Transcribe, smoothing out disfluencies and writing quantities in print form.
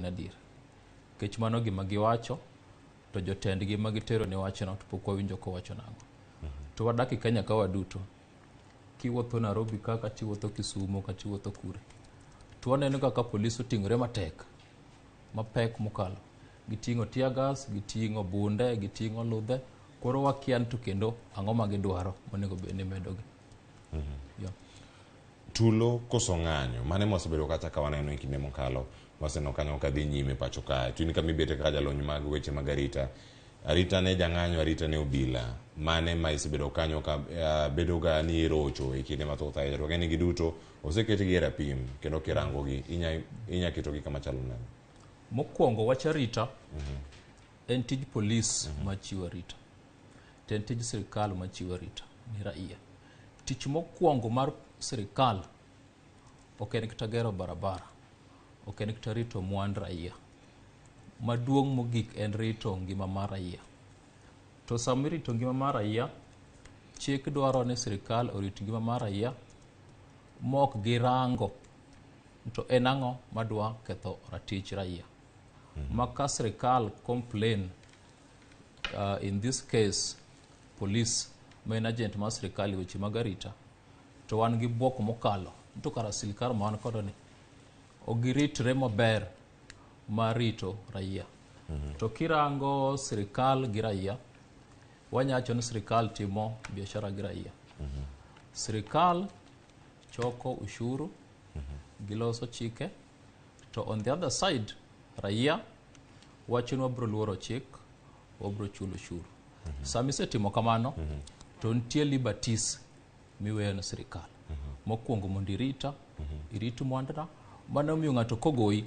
gin adier. Kech mano gima giwacho, to jotendgi ma gitero ne wachno to pok wawinjo kowacho nang'o. To wadak e Kenya ka waduto. Kiwuotho Nairobi kaka tiwuotho Kisumu kata tiwuotho kure. To waneno kaka polis oting'ore mapek mokalo. Giting'o tear gas, giting'o bunde, giting'o ludhe. Koro wakian to kendo ang'o ma gidwaro monego bed ni medogi. Tulo koso ng'anyo mane mosebedo kata ka waneno e kinde mokalo waseno kanyo ka dhi nyime pacho kae. To in kama ibete kaka jalony mag weche mag arita ne jang'anyo, arita ne obila, mane ma isebedo kanyo ka bedo ga ni rocho e kinde mathoth ahinya, to ng'eny gi duto oseketgi e rapim kendo kirangogi inya ketogi kama chalo nade? Mokwongo wach arita en tij polis machiwo arita, to en tij sirikal machiwo arita ni raia. Tich mokwongo mar sirikal ok en kata gero barabara, ok en kata rito mwandu raia. Maduong' mogik en rito ngima mar raia. To sama irito ngima mar raia, chik dwaro ni sirikal orit ngima mar raia mok girango to en ang'o madwa ketho ratich raia. Maka sirikal complain, in this case police ma en agent mar sirikal e weche mag arita, to wan gi buok mokalo to kara sirikal ma wan kodo ni ok giritre maber mar rito raia. To kirango sirikal gi raia, wanyacho ni sirikal timo biashara gi raia. Sirikal choko ushuru, giloso chike, to on the other side raia wacho ni wabro luoro chik, wabro chulo ushuru. Sami isetimo kamano, to nitie liberties miweyo ne sirikal. Mokwongo mondo irit mwanduno, mano miyo ng'ato kogoyi